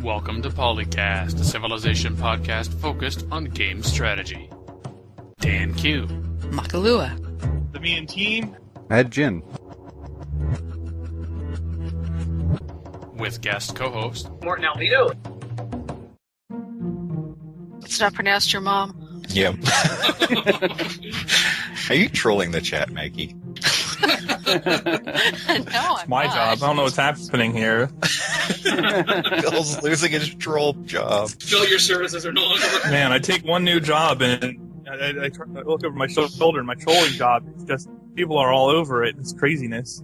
Welcome to PolyCast, a Civilization podcast focused on game strategy. Dan Q. Makalua. The Me and Team. Ed Jin. With guest co-host Morton Alvito. Let's not pronounce your mom. Yep. Are you trolling the chat, Maggie? No, I'm My not. job. I don't know what's happening here. Phil's losing his troll job. Phil, your services are no longer required. Man, I take one new job and I look over my shoulder and my trolling job. It's just, people are all over it. It's craziness.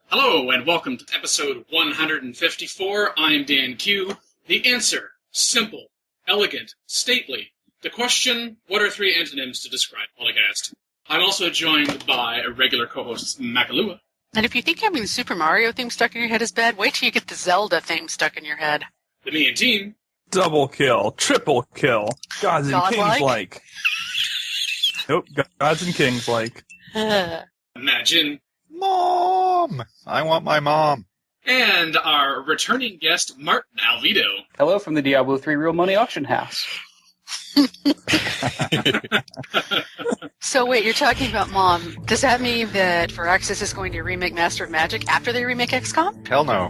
Hello, and welcome to episode 154. I'm Dan Q. The answer, simple, elegant, stately. The question, what are three antonyms to describe PolyCast? I'm also joined by a regular co-host, Makalua. And if you think having the Super Mario theme stuck in your head is bad, wait till you get the Zelda theme stuck in your head. The Me and Team. Double kill. Triple kill. Gods and Godlike? kings like. Nope, gods and kings like. Imagine. Mom! I want my mom. And our returning guest, Martin Alvito. Hello from the Diablo 3 Real Money Auction House. So wait, you're talking about Mom. Does that mean that Firaxis is going to remake Master of Magic after they remake XCOM? Hell no.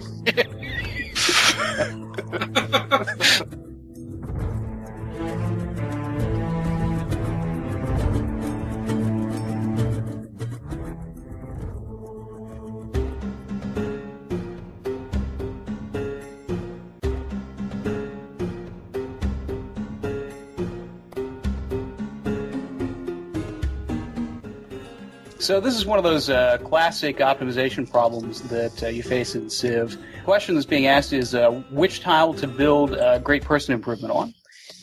So this is one of those classic optimization problems that you face in Civ. The question that's being asked is which tile to build great person improvement on.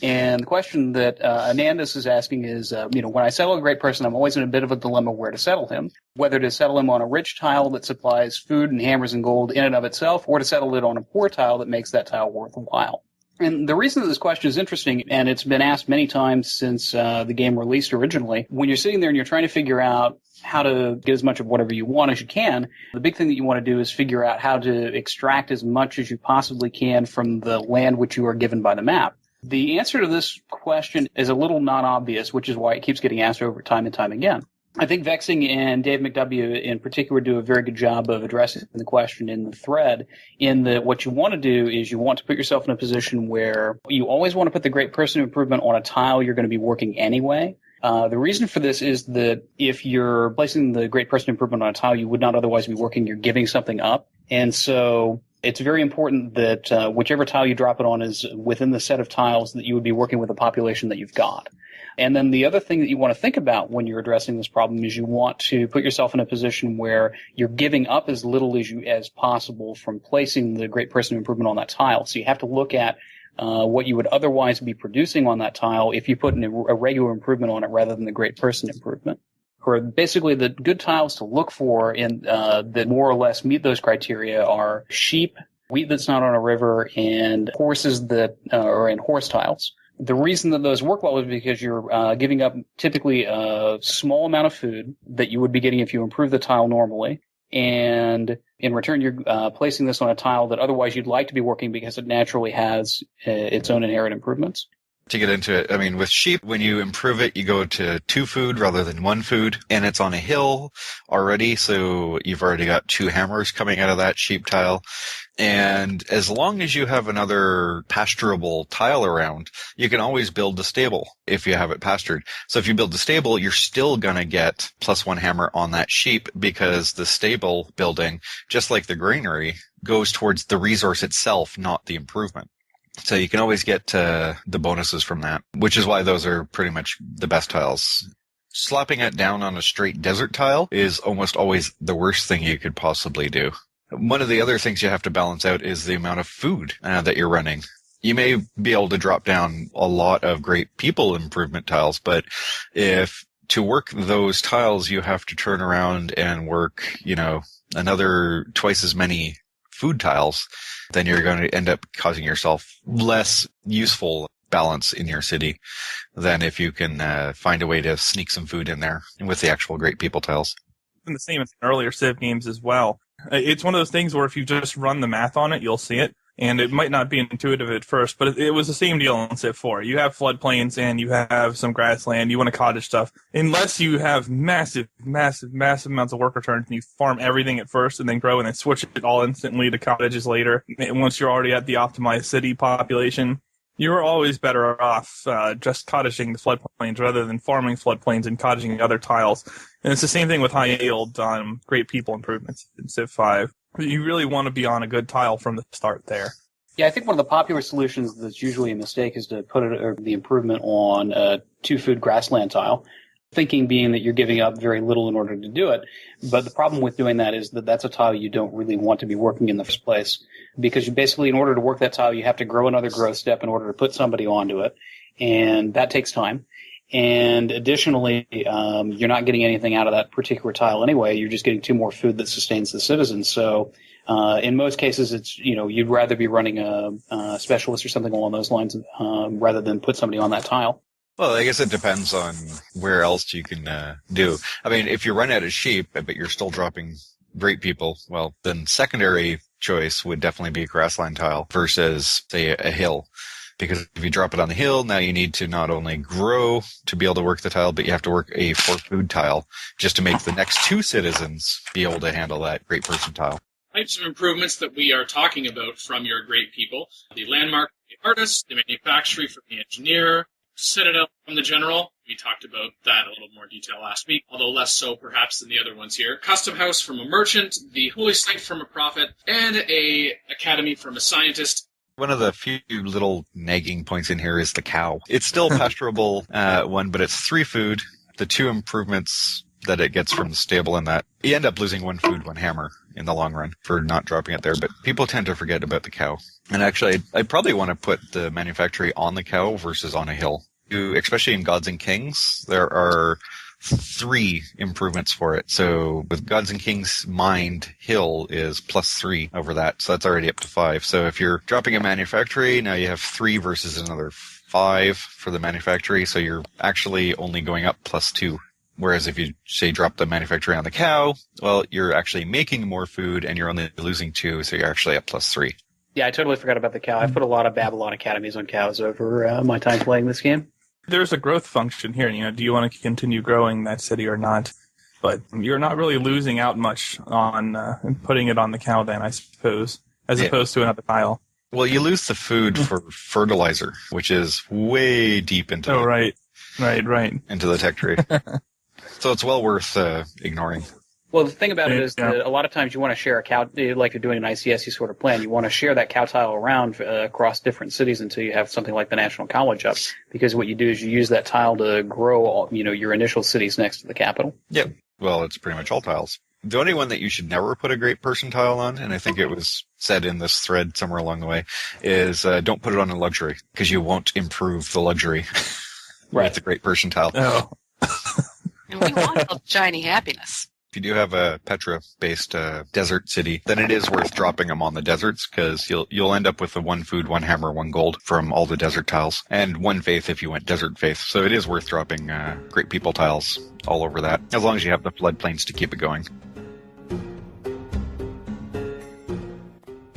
And the question that Anandis is asking is, when I settle a great person, I'm always in a bit of a dilemma where to settle him. Whether to settle him on a rich tile that supplies food and hammers and gold in and of itself, or to settle it on a poor tile that makes that tile worthwhile. And the reason that this question is interesting, and it's been asked many times since the game released originally, when you're sitting there and you're trying to figure out how to get as much of whatever you want as you can, the big thing that you want to do is figure out how to extract as much as you possibly can from the land which you are given by the map. The answer to this question is a little non-obvious, which is why it keeps getting asked over time and time again. I think Vexing and Dave McW in particular do a very good job of addressing the question in the thread, in that what you want to do is you want to put yourself in a position where you always want to put the great person improvement on a tile you're going to be working anyway. The reason for this is that if you're placing the great person improvement on a tile you would not otherwise be working, you're giving something up. And so it's very important that whichever tile you drop it on is within the set of tiles that you would be working with the population that you've got. And then the other thing that you want to think about when you're addressing this problem is you want to put yourself in a position where you're giving up as little as possible from placing the great person improvement on that tile. So you have to look at what you would otherwise be producing on that tile if you put a regular improvement on it rather than the great person improvement. For basically the good tiles to look for in that more or less meet those criteria are sheep, wheat that's not on a river, and horses that are in horse tiles. The reason that those work well is because you're giving up typically a small amount of food that you would be getting if you improve the tile normally. And in return, you're placing this on a tile that otherwise you'd like to be working because it naturally has its own inherent improvements. To get into it, I mean, with sheep, when you improve it, you go to 2 food rather than 1 food, and it's on a hill already, so you've already got 2 hammers coming out of that sheep tile. And as long as you have another pasturable tile around, you can always build the stable if you have it pastured. So if you build the stable, you're still going to get +1 hammer on that sheep because the stable building, just like the granary, goes towards the resource itself, not the improvement. So you can always get the bonuses from that, which is why those are pretty much the best tiles. Slapping it down on a straight desert tile is almost always the worst thing you could possibly do. One of the other things you have to balance out is the amount of food that you're running. You may be able to drop down a lot of great people improvement tiles, but if to work those tiles you have to turn around and work, another twice as many food tiles, then you're going to end up causing yourself less useful balance in your city than if you can find a way to sneak some food in there with the actual great people tiles. It's been the same as in earlier Civ games as well. It's one of those things where if you just run the math on it, you'll see it. And it might not be intuitive at first, but it was the same deal in Civ 4. You have floodplains and you have some grassland. You want to cottage stuff. Unless you have massive amounts of work returns and you farm everything at first and then grow and then switch it all instantly to cottages later. And once you're already at the optimized city population, you're always better off just cottaging the floodplains rather than farming floodplains and cottaging other tiles. And it's the same thing with high yield great people improvements in Civ 5. You really want to be on a good tile from the start there. Yeah, I think one of the popular solutions that's usually a mistake is to put the improvement on a 2-food grassland tile, thinking being that you're giving up very little in order to do it. But the problem with doing that is that that's a tile you don't really want to be working in the first place, because you basically, in order to work that tile, you have to grow another growth step in order to put somebody onto it, and that takes time. And additionally, you're not getting anything out of that particular tile anyway. You're just getting 2 more food that sustains the citizens. So, in most cases, it's, you'd rather be running a specialist or something along those lines, rather than put somebody on that tile. Well, I guess it depends on where else you can do. I mean, if you run out of sheep, but you're still dropping great people, well, then secondary choice would definitely be a grassland tile versus, say, a hill. Because if you drop it on the hill, now you need to not only grow to be able to work the tile, but you have to work a 4-food tile just to make the next 2 citizens be able to handle that great person tile. Types of improvements that we are talking about from your great people: the landmark from the artist, the manufactory from the engineer, citadel from the general. We talked about that in a little more detail last week, although less so perhaps than the other ones here. Custom house from a merchant, the holy site from a prophet, and a academy from a scientist. One of the few little nagging points in here is the cow. It's still pasturable one, but it's 3 food. The 2 improvements that it gets from the stable and that, you end up losing 1 food, 1 hammer in the long run for not dropping it there. But people tend to forget about the cow. And actually, I probably want to put the manufactory on the cow versus on a hill. Especially in Gods and Kings, there are 3 improvements for it. So with Gods and Kings, Mind Hill is +3 over that. So that's already up to 5. So if you're dropping a manufactory, now you have 3 versus another 5 for the manufactory. So you're actually only going up +2. Whereas if you, say, drop the manufactory on the cow, well, you're actually making more food and you're only losing 2. So you're actually up +3. Yeah, I totally forgot about the cow. I've put a lot of Babylon academies on cows over my time playing this game. There's a growth function here. Do you want to continue growing that city or not? But you're not really losing out much on putting it on the cow then, I suppose, as opposed to another tile. Well, you lose the food for fertilizer, which is way deep into right. into the tech tree. So it's well worth ignoring. Well, the thing about it is that a lot of times you want to share a cow, like you're doing an ICSE sort of plan, you want to share that cow tile around across different cities until you have something like the National College up. Because what you do is you use that tile to grow, your initial cities next to the capital. Yep. Well, it's pretty much all tiles. The only one that you should never put a great person tile on, and I think it was said in this thread somewhere along the way, is don't put it on a luxury, because you won't improve the luxury with the great person tile. Oh. And we want a shiny happiness. If you do have a Petra-based desert city, then it is worth dropping them on the deserts, because you'll end up with a 1 food, 1 hammer, 1 gold from all the desert tiles, and 1 faith if you went desert faith. So it is worth dropping great people tiles all over that, as long as you have the floodplains to keep it going.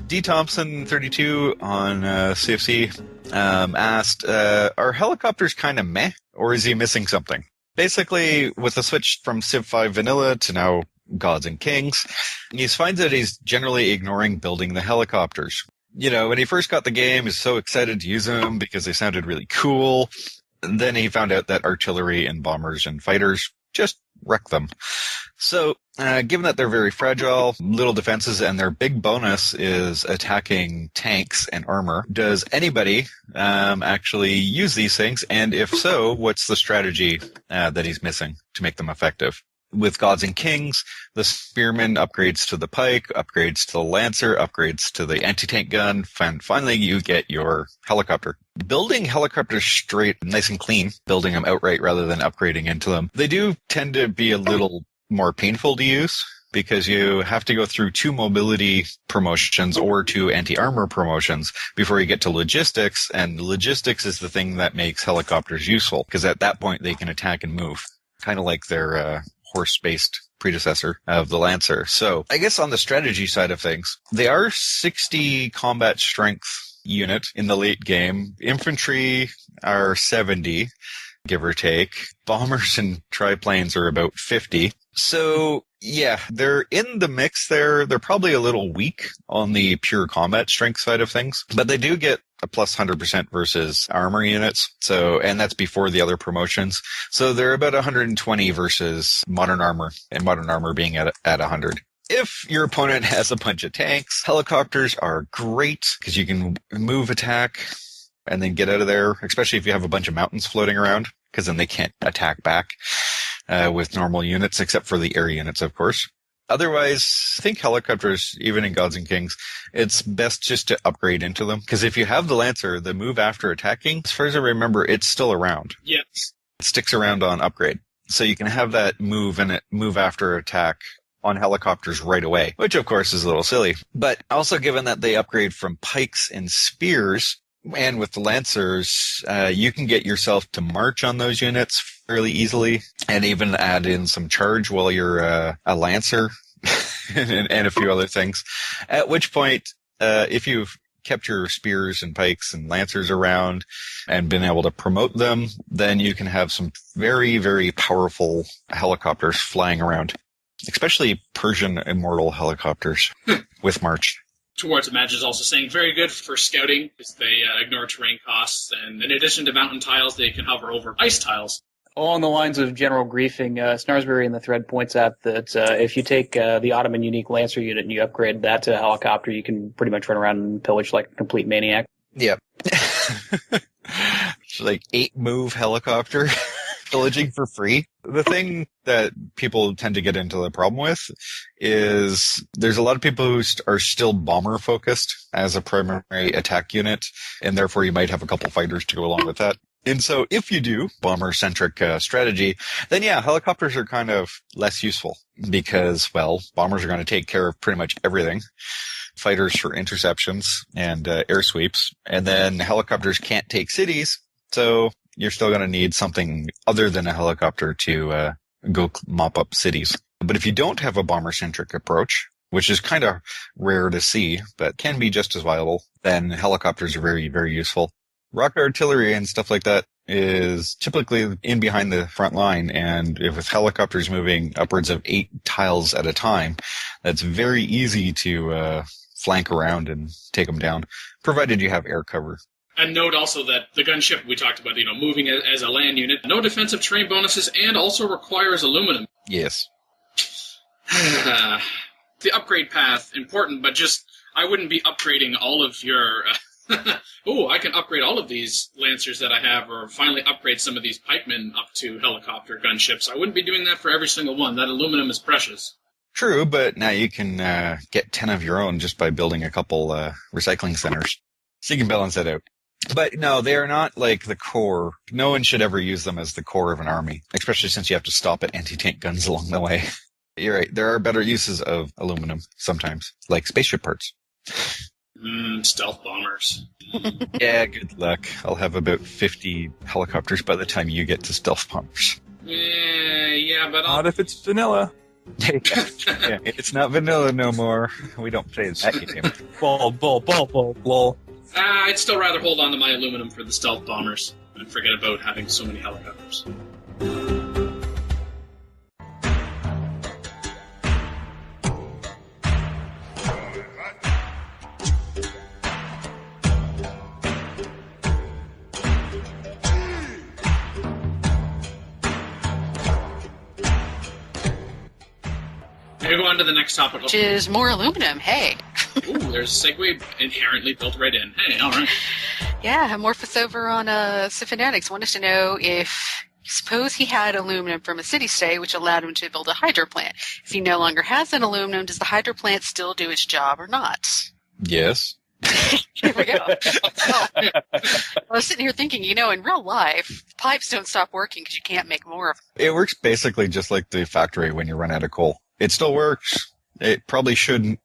D. Thompson 32 on CFC asked, are helicopters kind of meh, or is he missing something? Basically, with the switch from Civ 5 Vanilla to now Gods and Kings, he finds that he's generally ignoring building the helicopters. When he first got the game, he was so excited to use them because they sounded really cool. And then he found out that artillery and bombers and fighters just wreck them. So, given that they're very fragile, little defenses, and their big bonus is attacking tanks and armor, does anybody actually use these things? And if so, what's the strategy that he's missing to make them effective? With Gods and Kings, the Spearman upgrades to the Pike, upgrades to the Lancer, upgrades to the anti-tank gun, and finally you get your helicopter. Building helicopters straight, nice and clean, building them outright rather than upgrading into them, they do tend to be a little more painful to use, because you have to go through 2 mobility promotions or 2 anti-armor promotions before you get to logistics, and logistics is the thing that makes helicopters useful, because at that point they can attack and move, kind of like their horse-based predecessor of the Lancer. So I guess on the strategy side of things, they are 60 combat strength unit in the late game. Infantry are 70, give or take. Bombers and triplanes are about 50. So yeah, they're in the mix there. They're probably a little weak on the pure combat strength side of things, but they do get a plus 100% versus armor units. So, and that's before the other promotions. So they're about 120 versus modern armor, and modern armor being at 100. If your opponent has a bunch of tanks, helicopters are great because you can move, attack, and then get out of there, especially if you have a bunch of mountains floating around, because then they can't attack back with normal units, except for the air units, of course. Otherwise, I think helicopters, even in Gods and Kings, it's best just to upgrade into them. Because if you have the Lancer, the move after attacking, as far as I remember, it's still around. Yes. It sticks around on upgrade. So you can have that move and move after attack on helicopters right away, which of course is a little silly. But also given that they upgrade from pikes and spears, and with the Lancers, you can get yourself to march on those units fairly easily, and even add in some charge while you're a Lancer, and a few other things. At which point, if you've kept your spears and pikes and Lancers around and been able to promote them, then you can have some very, very powerful helicopters flying around, especially Persian Immortal helicopters with March. Towards Match is also saying very good for scouting because they ignore terrain costs, and in addition to mountain tiles, they can hover over ice tiles. Along the lines of general griefing, Snarsbury in the thread points out that if you take the Ottoman unique Lancer unit and you upgrade that to a helicopter, you can pretty much run around and pillage like a complete maniac. Yep. It's like 8-move helicopter. Pillaging for free. The thing that people tend to get into the problem with is there's a lot of people who are still bomber focused as a primary attack unit, and therefore you might have a couple fighters to go along with that. And so if you do bomber-centric strategy, then yeah, helicopters are kind of less useful because, well, bombers are going to take care of pretty much everything. Fighters for interceptions and air sweeps, and then helicopters can't take cities, so you're still going to need something other than a helicopter to go mop up cities. But if you don't have a bomber-centric approach, which is kind of rare to see, but can be just as viable, then helicopters are very, very useful. Rocket artillery and stuff like that is typically in behind the front line, and if with helicopters moving upwards of 8 tiles at a time, that's very easy to flank around and take them down, provided you have air cover. And note also that the gunship we talked about, moving as a land unit, no defensive terrain bonuses, and also requires aluminum. Yes. The upgrade path, important, but just, I wouldn't be upgrading all of your... I can upgrade all of these Lancers that I have, or finally upgrade some of these pikemen up to helicopter gunships. I wouldn't be doing that for every single one. That aluminum is precious. True, but now you can get 10 of your own just by building a couple recycling centers. So you can balance that out. But no, they are not like the core. No one should ever use them as the core of an army, especially since you have to stop at anti-tank guns along the way. You're right. There are better uses of aluminum sometimes, like spaceship parts. Stealth bombers. Yeah, good luck. I'll have about 50 helicopters by the time you get to stealth bombers. Yeah, but Not if it's vanilla. Yeah, it's not vanilla no more. We don't play that game. Lol. I'd still rather hold on to my aluminum for the stealth bombers and forget about having so many helicopters. Maybe go on to the next topic. Which is more aluminum, hey. Ooh, there's a segue inherently built right in. Hey, all right. Yeah, Amorphous over on Fanatics wanted to know if, suppose he had aluminum from a city-state, which allowed him to build a hydro plant. If he no longer has an aluminum, does the hydro plant still do its job or not? Yes. Here we go. I was sitting here thinking, in real life, pipes don't stop working because you can't make more of them. It works basically just like the factory when you run out of coal. It still works. It probably shouldn't.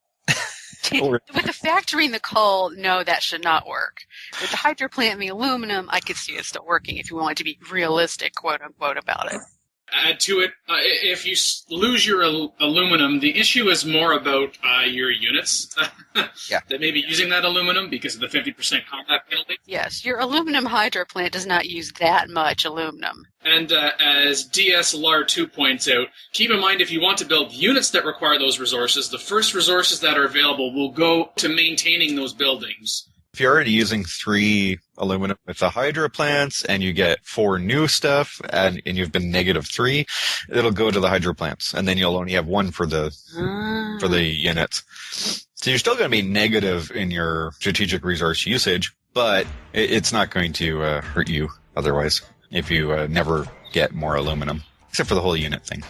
With the factory and the coal, no, that should not work. With the hydro plant and the aluminum, I could see it still working if you wanted to be realistic, quote unquote, about it. Add to it, if you lose your aluminum, the issue is more about your units that may be using that aluminum because of the 50% combat penalty. Yes, your aluminum hydro plant does not use that much aluminum. And as DSLR2 points out, keep in mind if you want to build units that require those resources, the first resources that are available will go to maintaining those buildings. If you're already using 3 aluminum with the hydro plants and you get 4 new stuff and you've been -3, it'll go to the hydro plants, and then you'll only have 1 for the units. So you're still going to be negative in your strategic resource usage, but it's not going to hurt you otherwise if you never get more aluminum, except for the whole unit thing.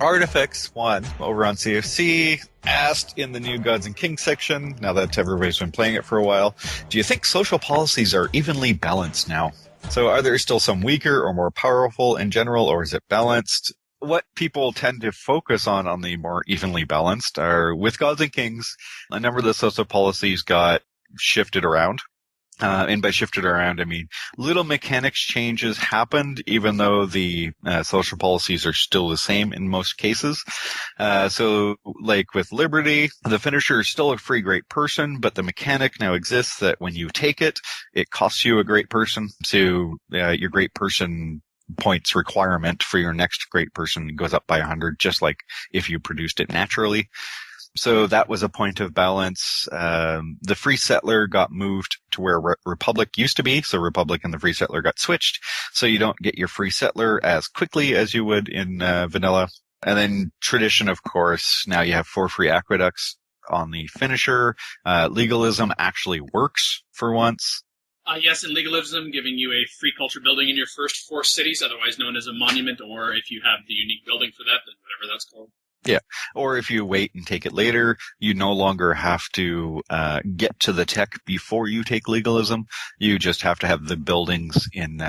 Artifacts 1 over on CFC asked in the new Gods and Kings section, now that everybody's been playing it for a while, do you think social policies are evenly balanced now? So are there still some weaker or more powerful in general, or is it balanced? What people tend to focus on the more evenly balanced are, with Gods and Kings, a number of the social policies got shifted around. And by shifted around, I mean little mechanics changes happened, even though the social policies are still the same in most cases. So, like with Liberty, the finisher is still a free great person, but the mechanic now exists that when you take it, it costs you a great person. So your great person points requirement for your next great person goes up by 100, just like if you produced it naturally. So that was a point of balance. The Free Settler got moved to where Republic used to be. So Republic and the Free Settler got switched. So you don't get your Free Settler as quickly as you would in vanilla. And then Tradition, of course. Now you have 4 free aqueducts on the finisher. Legalism actually works for once. Yes, and legalism giving you a free culture building in your first 4 cities, otherwise known as a monument, or if you have the unique building for that, then whatever that's called. Yeah. Or if you wait and take it later, you no longer have to get to the tech before you take legalism. You just have to have the buildings in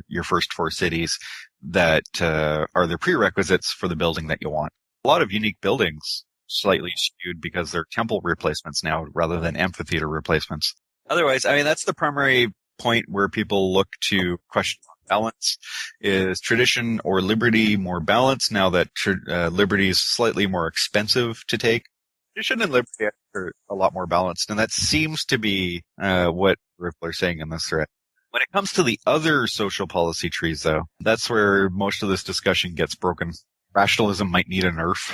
your first 4 cities that are the prerequisites for the building that you want. A lot of unique buildings slightly skewed because they're temple replacements now rather than amphitheater replacements. Otherwise, I mean, that's the primary point where people look to question balance. Is Tradition or Liberty more balanced now that Liberty is slightly more expensive to take? Tradition and Liberty are a lot more balanced, and that seems to be what people are saying in this thread. When it comes to the other social policy trees, though, that's where most of this discussion gets broken. Rationalism might need a nerf.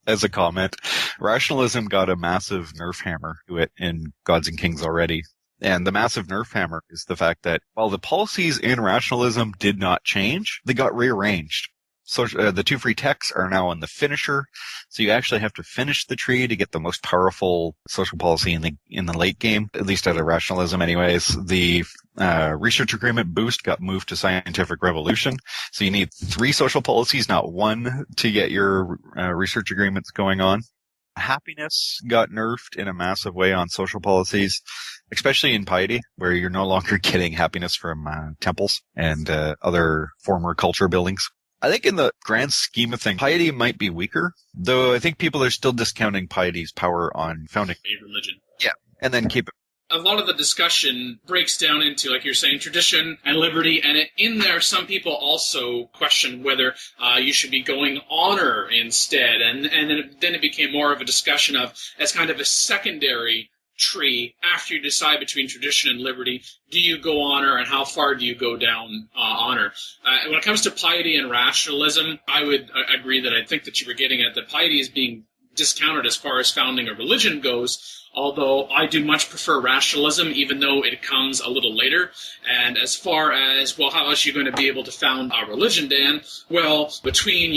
As a comment, Rationalism got a massive nerf hammer to it in Gods and Kings already. And the massive nerf hammer is the fact that while the policies in Rationalism did not change, they got rearranged. So the 2 free techs are now on the finisher, so you actually have to finish the tree to get the most powerful social policy in the late game, at least out of Rationalism anyways. The research agreement boost got moved to Scientific Revolution, so you need 3 social policies, not 1, to get your research agreements going on. Happiness got nerfed in a massive way on social policies, especially in piety, where you're no longer getting happiness from temples and other former culture buildings. I think in the grand scheme of things, piety might be weaker, though I think people are still discounting piety's power on founding A religion. Yeah, and then keep it. A lot of the discussion breaks down into, like you're saying, tradition and liberty, and in there some people also question whether you should be going honor instead, and then it became more of a discussion of, as kind of a secondary tree, after you decide between tradition and liberty, do you go honor, and how far do you go down honor? When it comes to piety and rationalism, I would agree that I think that you were getting at that piety is being discounted as far as founding a religion goes, although I do much prefer rationalism, even though it comes a little later. And as far as, well, how else are you going to be able to found a religion, Dan? Well, between,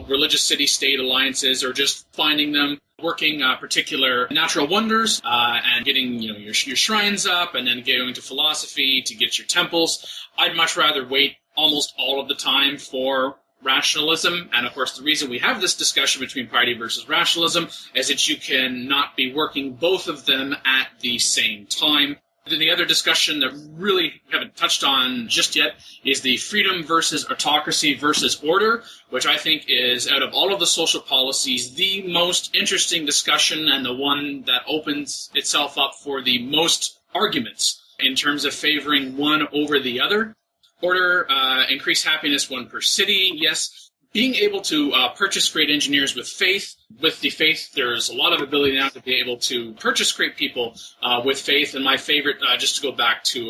religious city-state alliances or just finding them, working particular natural wonders, and getting, your shrines up, and then going to philosophy to get your temples, I'd much rather wait almost all of the time for rationalism. And of course, the reason we have this discussion between piety versus rationalism is that you cannot be working both of them at the same time. Then the other discussion that really haven't touched on just yet is the freedom versus autocracy versus order, which I think is, out of all of the social policies, the most interesting discussion and the one that opens itself up for the most arguments in terms of favoring one over the other. Order, increase happiness 1 per city, yes. Being able to purchase great engineers with faith. With the faith, there's a lot of ability now to be able to purchase great people with faith. And my favorite, just to go back to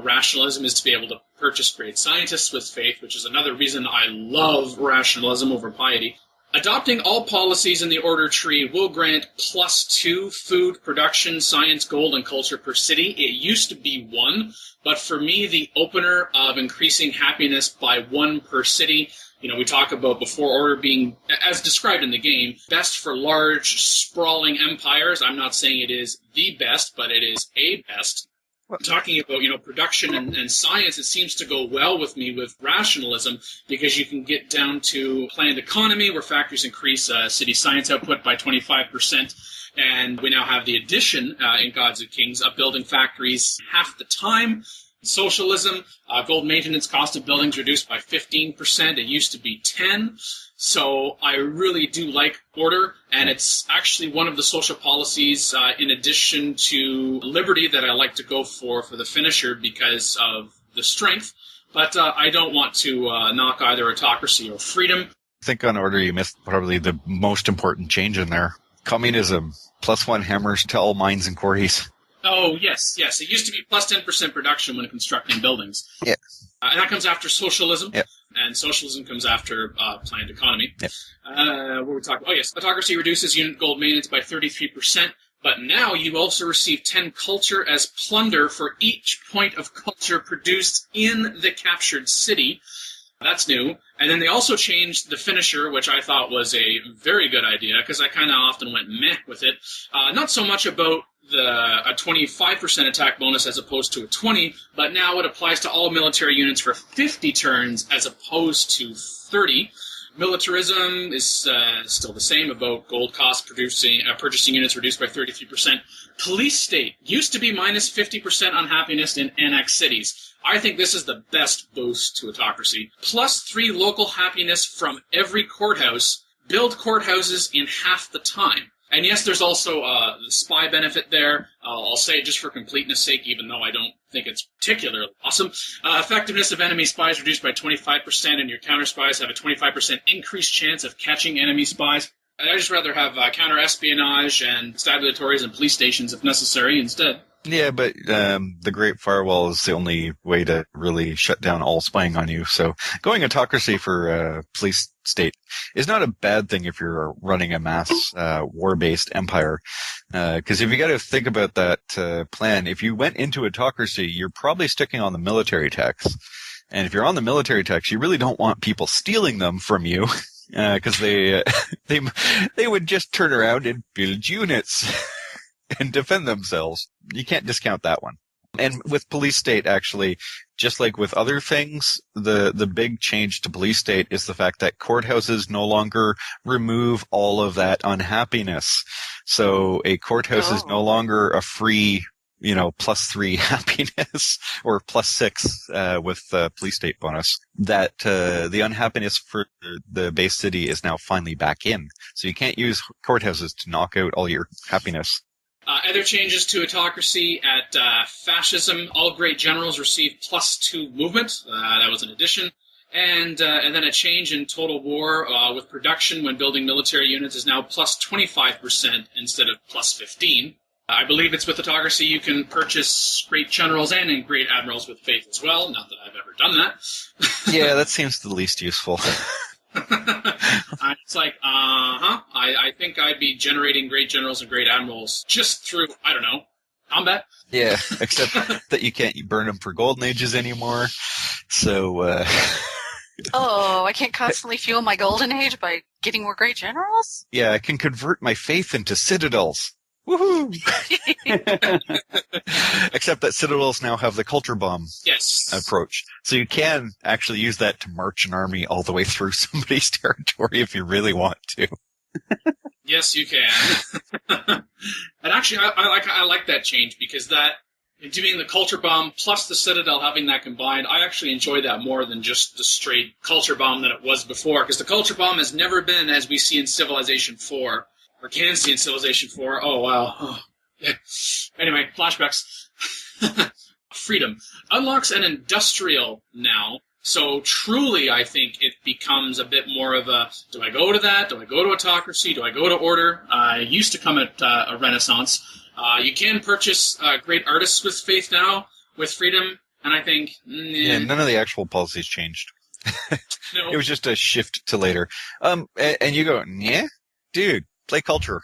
rationalism, is to be able to purchase great scientists with faith, which is another reason I love rationalism over piety. Adopting all policies in the order tree will grant +2 food, production, science, gold, and culture per city. It used to be 1, but for me, the opener of increasing happiness by 1 per city, we talk about before order being, as described in the game, best for large, sprawling empires. I'm not saying it is the best, but it is a best. Talking about, production and science, it seems to go well with me with rationalism, because you can get down to planned economy, where factories increase city science output by 25%, and we now have the addition in Gods and Kings of building factories half the time. Socialism, gold maintenance cost of buildings reduced by 15%. It used to be 10%. So I really do like order, and it's actually one of the social policies, in addition to liberty, that I like to go for the finisher because of the strength. But I don't want to knock either autocracy or freedom. I think on order you missed probably the most important change in there. Communism, +1 hammers to all mines and quarries. Oh, yes. It used to be +10% production when constructing buildings. Yeah. And that comes after socialism. Yep. And socialism comes after planned economy. Yep. What were we talking about? Oh, yes. Autocracy reduces unit gold maintenance by 33%. But now you also receive 10 culture as plunder for each point of culture produced in the captured city. That's new. And then they also changed the finisher, which I thought was a very good idea, because I kind of often went meh with it. Not so much about a 25% attack bonus as opposed to a 20, but now it applies to all military units for 50 turns as opposed to 30. Militarism is still the same, about gold cost purchasing units reduced by 33%. Police state used to be minus 50% on happiness in annex cities. I think this is the best boost to autocracy. +3 local happiness from every courthouse. Build courthouses in half the time. And yes, there's also the spy benefit there. I'll say it just for completeness' sake, even though I don't think it's particularly awesome. Effectiveness of enemy spies reduced by 25%, and your counter spies have a 25% increased chance of catching enemy spies. I'd just rather have counter-espionage and stabulatories and police stations, if necessary, instead. Yeah, but the Great Firewall is the only way to really shut down all spying on you. So going autocracy for police state is not a bad thing if you're running a mass war-based empire. Because if you got to think about that plan, if you went into autocracy, you're probably sticking on the military tax. And if you're on the military tax, you really don't want people stealing them from you. Because they would just turn around and build units and defend themselves. You can't discount that one. And with police state, actually, just like with other things, the big change to police state is the fact that courthouses no longer remove all of that unhappiness. So a courthouse is no longer a free, +3 happiness or +6 with police state bonus. That the unhappiness for the base city is now finally back in. So you can't use courthouses to knock out all your happiness. Other changes to autocracy at fascism. All great generals receive +2 movement. That was an addition. And then a change in total war with production when building military units is now +25% instead of +15. I believe it's with autocracy you can purchase great generals and great admirals with faith as well. Not that I've ever done that. Yeah, that seems the least useful. It's like, I think I'd be generating great generals and great admirals just through, I don't know, combat. Yeah, except that you can't burn them for golden ages anymore. So, I can't constantly fuel my golden age by getting more great generals? Yeah, I can convert my faith into citadels. Woohoo! Except that citadels now have the culture bomb approach. So you can actually use that to march an army all the way through somebody's territory if you really want to. Yes, you can. And actually, I like that change, because that, doing the culture bomb plus the citadel, having that combined, I actually enjoy that more than just the straight culture bomb that it was before, because the culture bomb has never been as we see in Civilization 4. Or can see in Civilization 4. Oh, wow. Oh, yeah. Anyway, flashbacks. Freedom. Unlocks an industrial now. So truly, I think it becomes a bit more of a, do I go to that? Do I go to autocracy? Do I go to order? It used to come at a renaissance. You can purchase great artists with faith now, with freedom, and I think... Yeah, none of the actual policies changed. No. It was just a shift to later. And you go, yeah? Dude, play culture.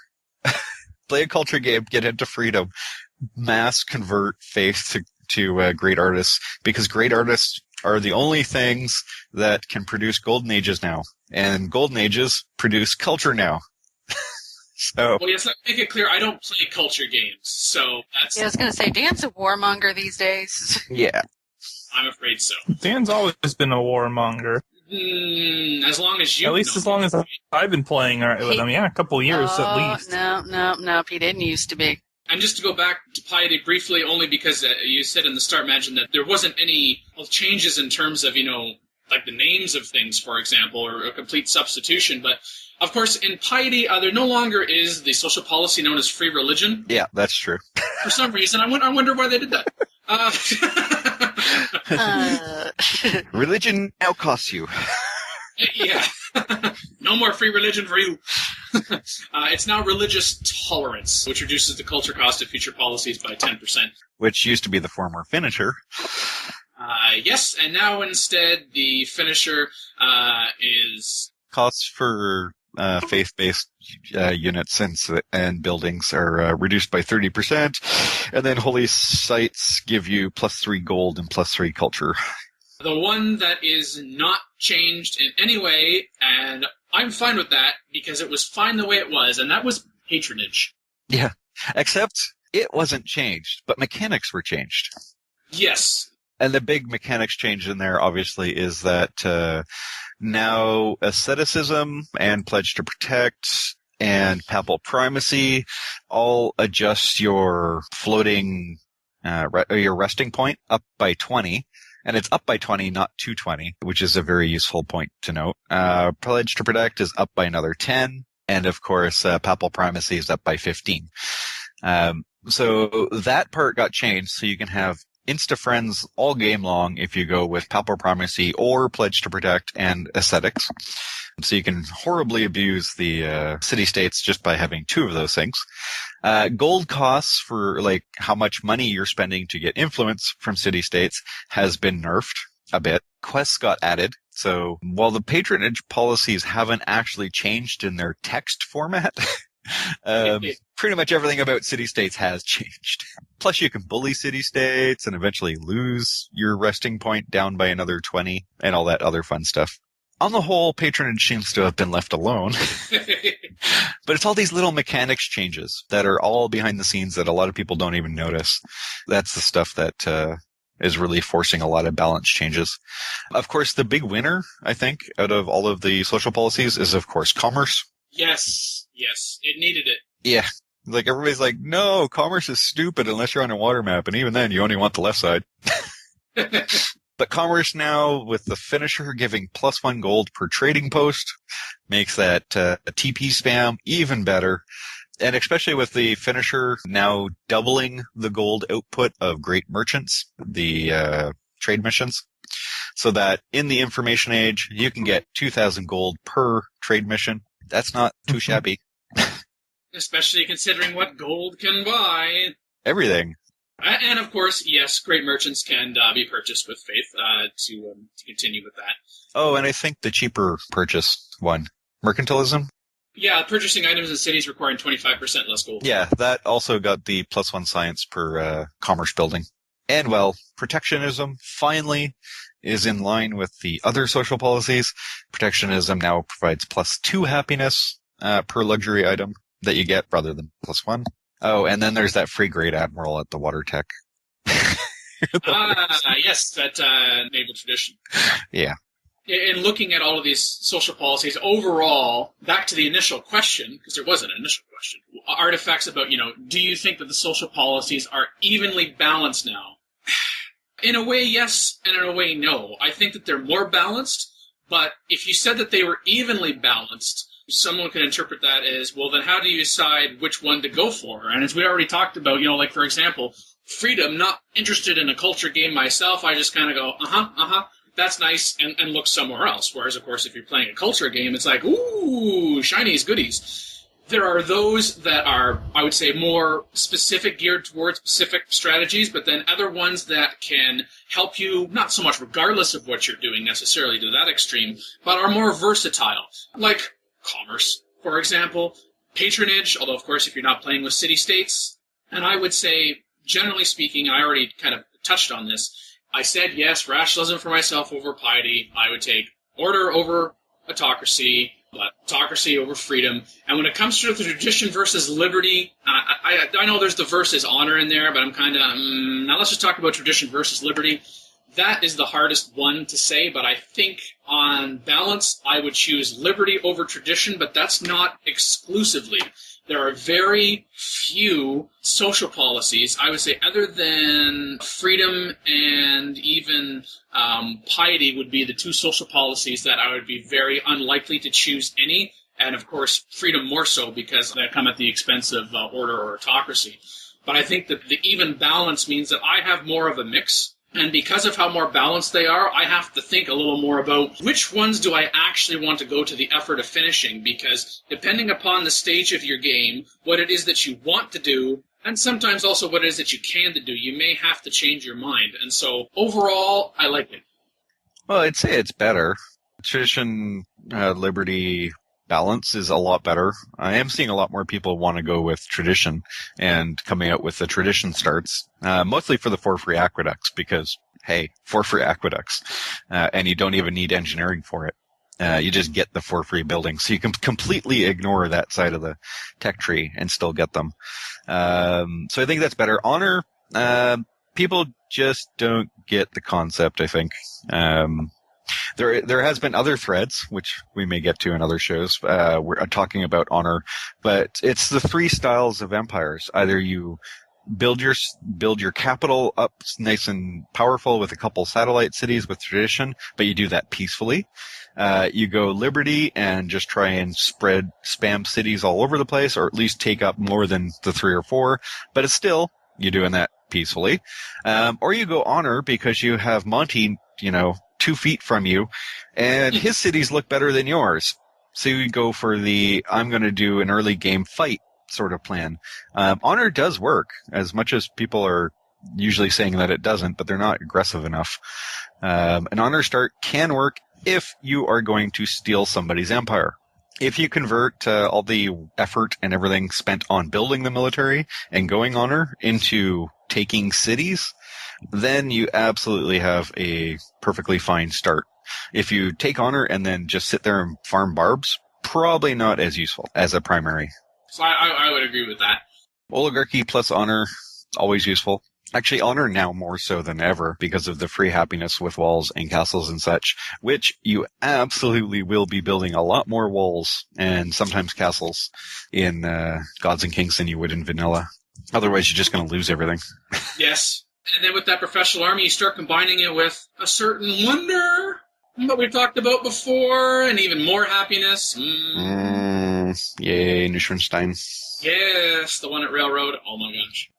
Play a culture game, get into freedom. Mass convert faith to great artists, because great artists are the only things that can produce golden ages now. And golden ages produce culture now. So. Well, yes, let me make it clear, I don't play culture games, so that's... Yeah, I was going to say, Dan's a warmonger these days. Yeah. I'm afraid so. Dan's always been a warmonger. As long as you... At least as long as I've been playing with him. Yeah, a couple of years at least. No, he didn't used to be. And just to go back to piety briefly, only because you said in the start, mentioned that there wasn't any changes in terms of, like the names of things, for example, or a complete substitution. But, of course, in piety, there no longer is the social policy known as free religion. Yeah, that's true. For some reason. I wonder why they did that. Religion now costs you. Yeah. No more free religion for you. It's now religious tolerance, which reduces the culture cost of future policies by 10%. Which used to be the former finisher. Yes, and now instead the finisher is... Costs for faith-based units and buildings are reduced by 30%, and then holy sites give you +3 gold and +3 culture. The one that is not changed in any way, and I'm fine with that, because it was fine the way it was, and that was patronage. Yeah, except it wasn't changed, but mechanics were changed. Yes. And the big mechanics change in there, obviously, is that now asceticism and pledge to protect and papal primacy all adjust your floating, your resting point up by 20. And it's up by 20, not 220, which is a very useful point to note. Pledge to protect is up by another 10. And of course, papal primacy is up by 15. So that part got changed so you can have insta-friends all game long if you go with papal primacy or pledge to protect and ascetics. So you can horribly abuse the city-states just by having 2 of those things. Gold costs for like how much money you're spending to get influence from city-states has been nerfed a bit. Quests got added. So while the patronage policies haven't actually changed in their text format, pretty much everything about city-states has changed. Plus you can bully city-states and eventually lose your resting point down by another 20 and all that other fun stuff. On the whole, patronage seems to have been left alone. But it's all these little mechanics changes that are all behind the scenes that a lot of people don't even notice. That's the stuff that is really forcing a lot of balance changes. Of course, the big winner, I think, out of all of the social policies is, of course, commerce. Yes, it needed it. Yeah. Like, everybody's like, no, commerce is stupid unless you're on a water map, and even then, you only want the left side. But commerce now, with the finisher giving +1 gold per trading post, makes that TP spam even better. And especially with the finisher now doubling the gold output of great merchants, the trade missions, so that in the information age, you can get 2,000 gold per trade mission. That's not too shabby. Especially considering what gold can buy. Everything. And of course, yes, great merchants can be purchased with faith to continue with that. Oh, and I think the cheaper purchase one, mercantilism. Yeah, purchasing items in cities requiring 25% less gold. Yeah, that also got the +1 science per commerce building. And well, protectionism finally is in line with the other social policies. Protectionism now provides +2 happiness per luxury item that you get rather than +1. Oh, and then there's that free great admiral at the water tech. Yes, that naval tradition. Yeah. In looking at all of these social policies, overall, back to the initial question, because there was an initial question, artifacts about, do you think that the social policies are evenly balanced now? In a way, yes, and in a way, no. I think that they're more balanced, but if you said that they were evenly balanced, someone could interpret that as, well, then how do you decide which one to go for? And as we already talked about, like, for example, freedom, not interested in a culture game myself, I just kind of go, that's nice, and look somewhere else. Whereas, of course, if you're playing a culture game, it's like, ooh, shinies, goodies. There are those that are, I would say, more specific, geared towards specific strategies, but then other ones that can help you, not so much regardless of what you're doing necessarily to that extreme, but are more versatile. Like commerce, for example, patronage, although, of course, if you're not playing with city-states, and I would say, generally speaking, and I already kind of touched on this, I said, yes, rationalism for myself over piety. I would take order over autocracy, but autocracy over freedom. And when it comes to the tradition versus liberty, I know there's the versus honor in there, but I'm kind of, now let's just talk about tradition versus liberty. That is the hardest one to say, but I think on balance, I would choose liberty over tradition, but that's not exclusively. There are very few social policies, I would say, other than freedom and even piety would be the two social policies that I would be very unlikely to choose any. And, of course, freedom more so because they come at the expense of order or autocracy. But I think that the even balance means that I have more of a mix. And because of how more balanced they are, I have to think a little more about which ones do I actually want to go to the effort of finishing, because depending upon the stage of your game, what it is that you want to do, and sometimes also what it is that you can do, you may have to change your mind. And so overall, I like it. Well, I'd say it's better. Tradition, liberty, balance is a lot better. I am seeing a lot more people want to go with tradition and coming out with the tradition starts, mostly for the for free aqueducts because, hey, for free aqueducts, and you don't even need engineering for it. You just get the for free buildings. So you can completely ignore that side of the tech tree and still get them. So I think that's better. Honor, people just don't get the concept, I think. There has been other threads, which we may get to in other shows. We're talking about honor, but it's the three styles of empires. Either you build your capital up nice and powerful with a couple satellite cities with tradition, but you do that peacefully. You go liberty and just try and spam cities all over the place, or at least take up more than the 3 or 4, but it's still, you're doing that peacefully. Or you go honor because you have Monty, 2 feet from you, and his cities look better than yours. So you go for the, I'm going to do an early game fight sort of plan. Honor does work, as much as people are usually saying that it doesn't, but they're not aggressive enough. An honor start can work if you are going to steal somebody's empire. If you convert all the effort and everything spent on building the military and going honor into taking cities, then you absolutely have a perfectly fine start. If you take honor and then just sit there and farm barbs, probably not as useful as a primary. So I would agree with that. Oligarchy plus honor, always useful. Actually, honor now more so than ever because of the free happiness with walls and castles and such, which you absolutely will be building a lot more walls and sometimes castles in Gods and Kings than you would in vanilla. Otherwise, you're just going to lose everything. Yes. And then with that professional army, you start combining it with a certain wonder that we've talked about before, and even more happiness. Yay, Neuschwanstein. Yes, the one at Railroad. Oh my gosh.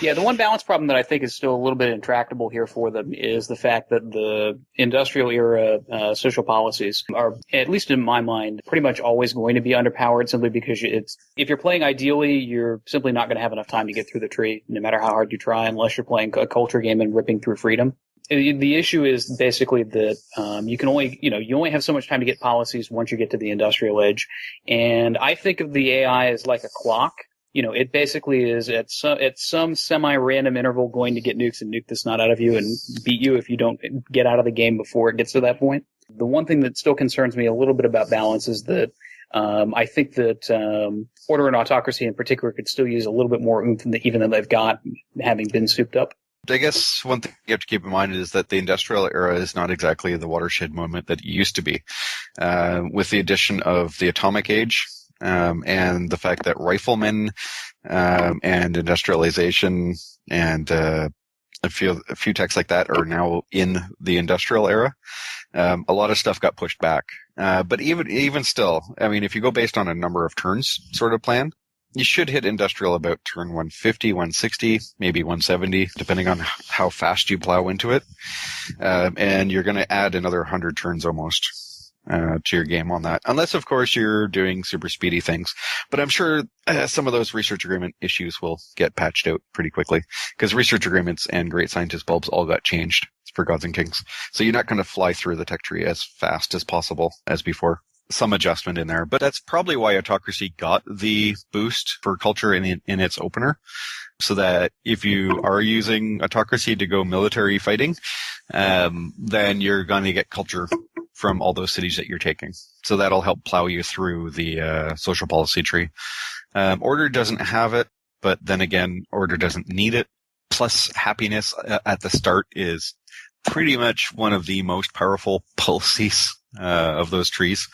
Yeah, the one balance problem that I think is still a little bit intractable here for them is the fact that the industrial era social policies are, at least in my mind, pretty much always going to be underpowered simply because if you're playing ideally, you're simply not going to have enough time to get through the tree, no matter how hard you try, unless you're playing a culture game and ripping through freedom. The issue is basically that you can only, you only have so much time to get policies once you get to the industrial age. And I think of the AI as like a clock. It basically is at some semi-random interval going to get nukes and nuke the snot out of you and beat you if you don't get out of the game before it gets to that point. The one thing that still concerns me a little bit about balance is that I think that order and autocracy in particular could still use a little bit more oomph even than they've got, having been souped up. I guess one thing you have to keep in mind is that the industrial era is not exactly the watershed moment that it used to be. With the addition of the atomic age, and the fact that riflemen and industrialization and a few techs like that are now in the industrial era, a lot of stuff got pushed back. But even still, I mean, if you go based on a number of turns sort of plan, You should hit industrial about turn 150, 160, maybe 170, depending on how fast you plow into it. And you're going to add another 100 turns almost to your game on that. Unless, of course, you're doing super speedy things. But I'm sure some of those research agreement issues will get patched out pretty quickly. Because research agreements and Great Scientist bulbs all got changed for Gods and Kings. So you're not going to fly through the tech tree as fast as possible as before. Some adjustment in there, but that's probably why Autocracy got the boost for culture in its opener, so that if you are using Autocracy to go military fighting, then you're going to get culture from all those cities that you're taking. So that'll help plow you through the social policy tree. Order doesn't have it, but then again, Order doesn't need it. Plus, happiness at the start is pretty much one of the most powerful policies of those trees,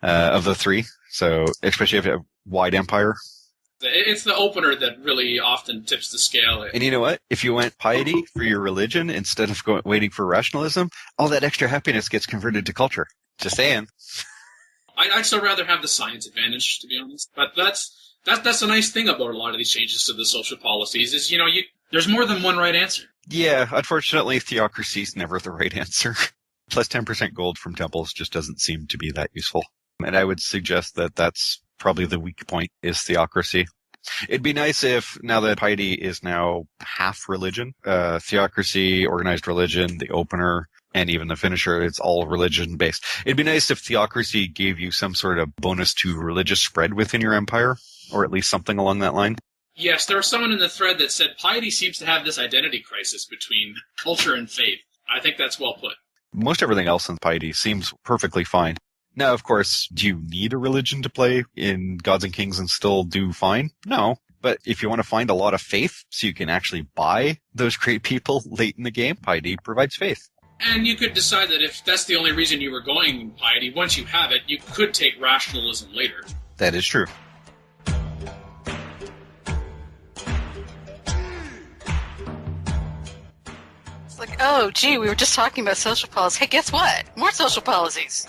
of the three. So, especially if you have wide empire. It's the opener that really often tips the scale. And you know what? If you went piety for your religion instead of waiting for rationalism, all that extra happiness gets converted to culture. Just saying. I'd still rather have the science advantage, to be honest. But that's a nice thing about a lot of these changes to the social policies is, there's more than one right answer. Yeah, unfortunately, theocracy is never the right answer. Plus 10% gold from temples just doesn't seem to be that useful. And I would suggest that that's probably the weak point, is theocracy. It'd be nice if, now that piety is now half religion, theocracy, organized religion, the opener, and even the finisher, it's all religion-based. It'd be nice if theocracy gave you some sort of bonus to religious spread within your empire, or at least something along that line. Yes, there was someone in the thread that said piety seems to have this identity crisis between culture and faith. I think that's well put. Most everything else in piety seems perfectly fine. Now, of course, do you need a religion to play in Gods and Kings and still do fine? No. But if you want to find a lot of faith so you can actually buy those great people late in the game, piety provides faith. And you could decide that if that's the only reason you were going piety, once you have it, you could take rationalism later. That is true. Like, oh, gee, we were just talking about social policy. Hey, guess what? More social policies.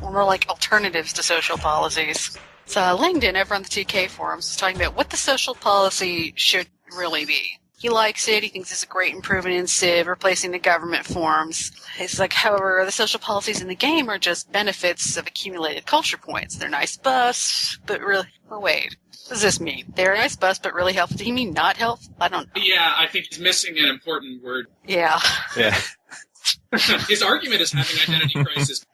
Well, more like alternatives to social policies. So Langdon, over on the 2K forums, was talking about what the social policy should really be. He likes it. He thinks it's a great improvement in Civ, replacing the government forms. He's like, however, the social policies in the game are just benefits of accumulated culture points. They're nice buffs, but really... Oh, wait. What does this mean? They're a nice buffs, but really helpful. Do you mean not helpful? I don't know. Yeah, I think he's missing an important word. Yeah. Yeah. His argument is having identity crisis.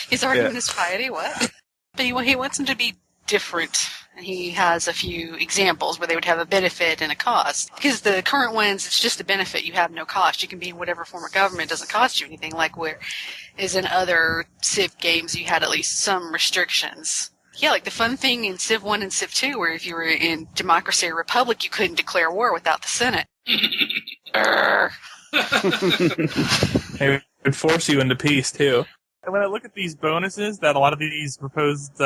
His argument is piety, what? But he wants them to be different. And he has a few examples where they would have a benefit and a cost. Because the current ones, it's just a benefit. You have no cost. You can be in whatever form of government. It doesn't cost you anything, like where is in other Civ games you had at least some restrictions. Yeah, like the fun thing in Civ 1 and Civ 2, where if you were in Democracy or Republic, you couldn't declare war without the Senate. It would force you into peace, too. And when I look at these bonuses that a lot of these proposed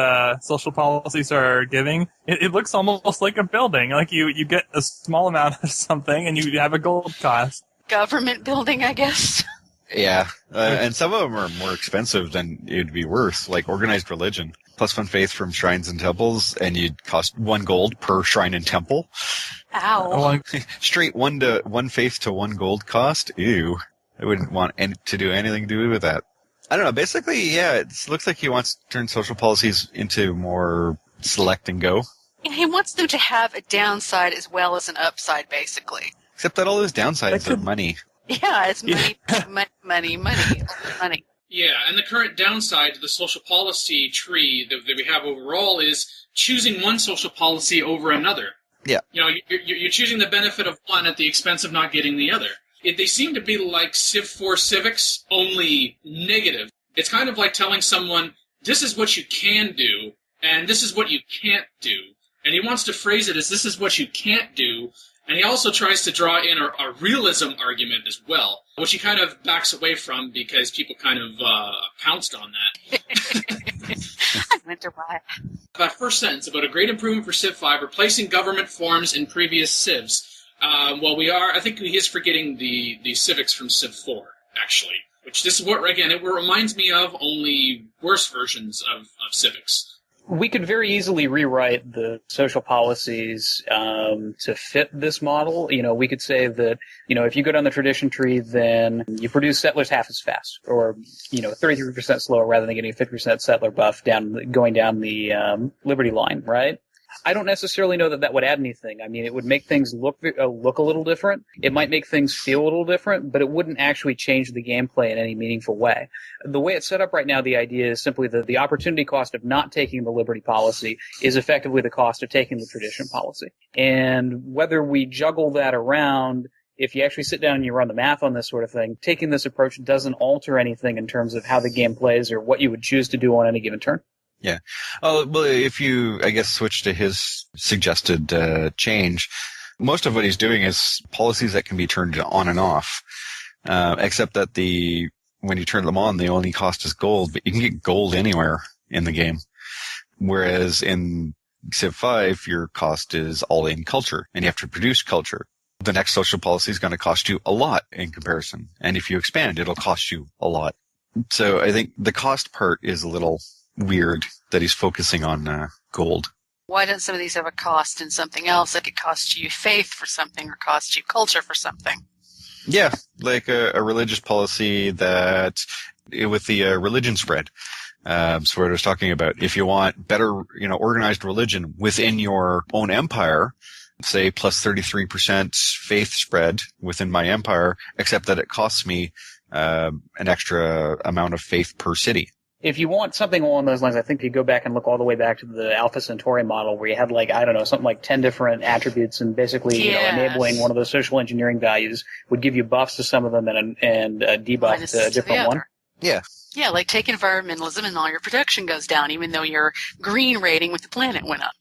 social policies are giving, it looks almost like a building. Like you get a small amount of something and you have a gold cost. Government building, I guess. Yeah, and some of them are more expensive than it'd be worth, like organized religion. Plus one faith from shrines and temples, and you'd cost 1 gold per shrine and temple. Ow. Straight one faith to 1 gold cost? Ew. I wouldn't want to do anything to do with that. I don't know, basically, yeah, it looks like he wants to turn social policies into more select and go. Yeah, he wants them to have a downside as well as an upside, basically. Except that all those downsides are money. Yeah, it's money. Yeah, and the current downside to the social policy tree that we have overall is choosing one social policy over another. Yeah. You're choosing the benefit of one at the expense of not getting the other. They seem to be like Civ 4 civics, only negative. It's kind of like telling someone, this is what you can do, and this is what you can't do. And he wants to phrase it as this is what you can't do, and he also tries to draw in a realism argument as well, which he kind of backs away from because people kind of pounced on that. I wonder why. That first sentence about a great improvement for Civ 5, replacing government forms in previous Civs. I think he is forgetting the civics from Civ 4, actually. Which this is what, again, it reminds me of only worse versions of civics. We could very easily rewrite the social policies to fit this model. We could say that, if you go down the tradition tree, then you produce settlers half as fast, or, 33% slower rather than getting a 50% settler buff going down the Liberty line, right? I don't necessarily know that would add anything. I mean, it would make things look a little different. It might make things feel a little different, but it wouldn't actually change the gameplay in any meaningful way. The way it's set up right now, the idea is simply that the opportunity cost of not taking the Liberty policy is effectively the cost of taking the tradition policy. And whether we juggle that around, if you actually sit down and you run the math on this sort of thing, taking this approach doesn't alter anything in terms of how the game plays or what you would choose to do on any given turn. Yeah. Oh, well, if you, I guess, switch to his suggested change, most of what he's doing is policies that can be turned on and off, except that when you turn them on, the only cost is gold, but you can get gold anywhere in the game. Whereas in Civ 5, your cost is all in culture, and you have to produce culture. The next social policy is going to cost you a lot in comparison. And if you expand, it'll cost you a lot. So I think the cost part is a little weird that he's focusing on gold. Why don't some of these have a cost in something else? Like it costs you faith for something or costs you culture for something. Yeah, like a religious policy that with the religion spread. So what I was talking about, if you want better, organized religion within your own empire, say plus 33% faith spread within my empire, except that it costs me an extra amount of faith per city. If you want something along those lines, I think you go back and look all the way back to the Alpha Centauri model where you had something like 10 different attributes and basically, enabling one of those social engineering values would give you buffs to some of them and debuff to a different one. Yeah. Yeah, like take environmentalism and all your production goes down even though your green rating with the planet went up.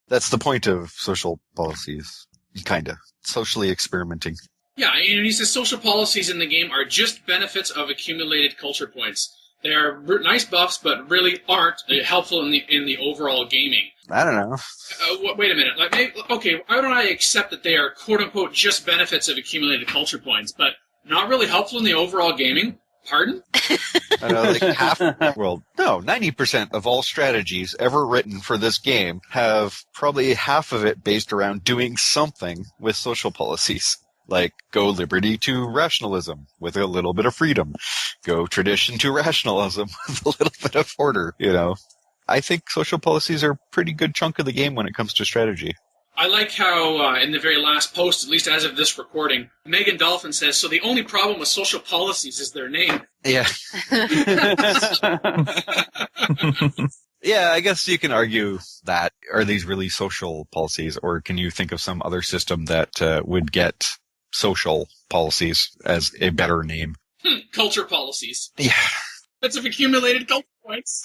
That's the point of social policies, kinda. Socially experimenting. Yeah, and he says social policies in the game are just benefits of accumulated culture points. They're nice buffs, but really aren't helpful in the overall gaming. I don't know. Wait a minute. Why don't I accept that they are quote-unquote just benefits of accumulated culture points, but not really helpful in the overall gaming? Pardon? I know, 90% of all strategies ever written for this game have probably half of it based around doing something with social policies. Like, go liberty to rationalism with a little bit of freedom. Go tradition to rationalism with a little bit of order, I think social policies are a pretty good chunk of the game when it comes to strategy. I like how, in the very last post, at least as of this recording, Megan Dolphin says, so the only problem with social policies is their name. Yeah. Yeah, I guess you can argue that. Are these really social policies, or can you think of some other system that would get social policies as a better name? Culture policies. Yeah. That's of accumulated culture points.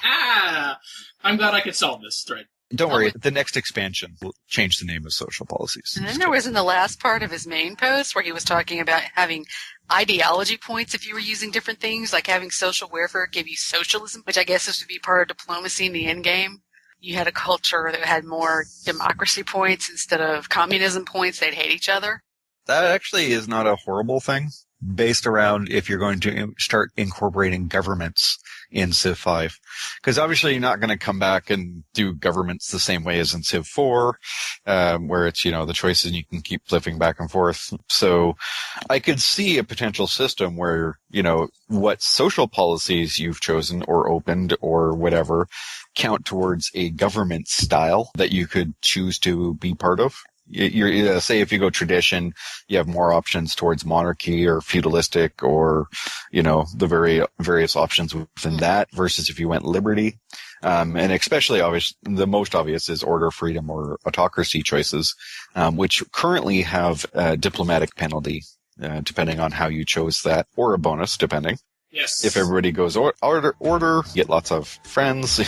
I'm glad I could solve this thread. Don't worry, the next expansion will change the name of social policies. And then there was in the last part of his main post where he was talking about having ideology points if you were using different things, like having social welfare give you socialism, which I guess this would be part of diplomacy in the end game. You had a culture that had more democracy points instead of communism points. They'd hate each other. That actually is not a horrible thing, based around if you're going to start incorporating governments in Civ 5. Because obviously you're not going to come back and do governments the same way as in Civ 4, where it's, the choices and you can keep flipping back and forth. So I could see a potential system where, what social policies you've chosen or opened or whatever count towards a government style that you could choose to be part of. Say if you go tradition, you have more options towards monarchy or feudalistic or, the various options within that versus if you went liberty. And especially the most obvious is order, freedom, or autocracy choices, which currently have a diplomatic penalty, depending on how you chose that, or a bonus, depending. Yes. If everybody goes order, you get lots of friends.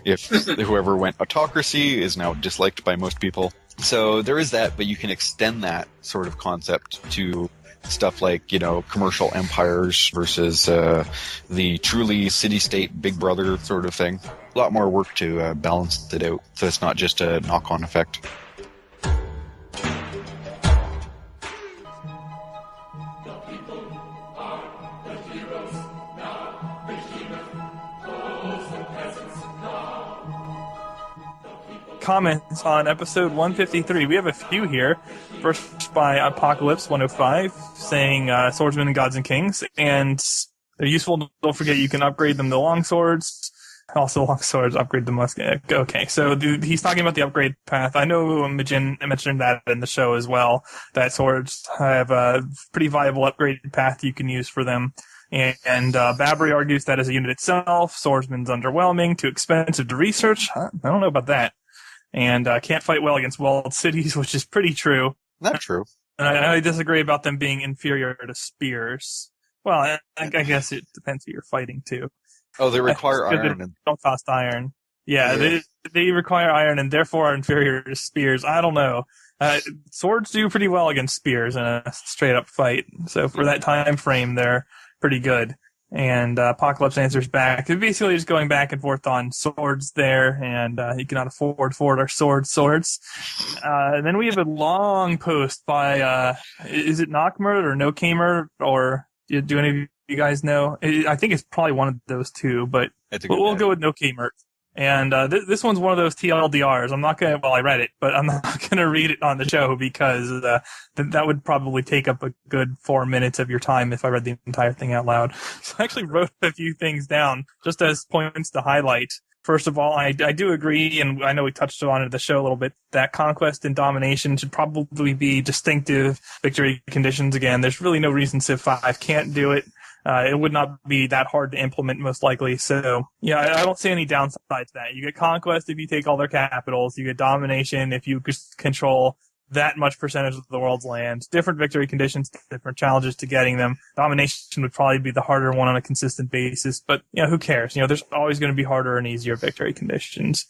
If whoever went autocracy is now disliked by most people. So there is that, but you can extend that sort of concept to stuff like, commercial empires versus the truly city-state Big Brother sort of thing. A lot more work to balance it out, so it's not just a knock-on effect. comments on episode 153. We have a few here. First by Apocalypse105, saying swordsmen and gods and kings, and they're useful. Don't forget you can upgrade them to longswords. Also, longswords upgrade the musket. Okay, so he's talking about the upgrade path. I know Majin mentioned that in the show as well, that swords have a pretty viable upgrade path you can use for them. And Babri argues that as a unit itself, swordsman's underwhelming, too expensive to research. I don't know about that. And can't fight well against walled cities, which is pretty true. Not true. And I disagree about them being inferior to spears. Well, I guess it depends who you're fighting, too. Oh, they require iron. They don't cost iron. Yeah. They require iron and therefore are inferior to spears. I don't know. Swords do pretty well against spears in a straight-up fight. So for that time frame, they're pretty good. And Apocalypse answers back. It's basically just going back and forth on swords there, and he cannot afford our swords. And then we have a long post by, is it Knockmurd or No Kamer, or do any of you guys know? I think it's probably one of those two, but we'll go with No Kamer. And this one's one of those TLDRs. I'm not going to, well, I read it, but I'm not going to read it on the show because that would probably take up a good 4 minutes of your time if I read the entire thing out loud. So I actually wrote a few things down just as points to highlight. First of all, I do agree, and I know we touched on it in the show a little bit, that conquest and domination should probably be distinctive victory conditions. Again, there's really no reason Civ 5 can't do it. It would not be that hard to implement, most likely. So, yeah, I don't see any downside to that. You get conquest if you take all their capitals. You get domination if you control that much percentage of the world's land. Different victory conditions, different challenges to getting them. Domination would probably be the harder one on a consistent basis, but, who cares? There's always going to be harder and easier victory conditions.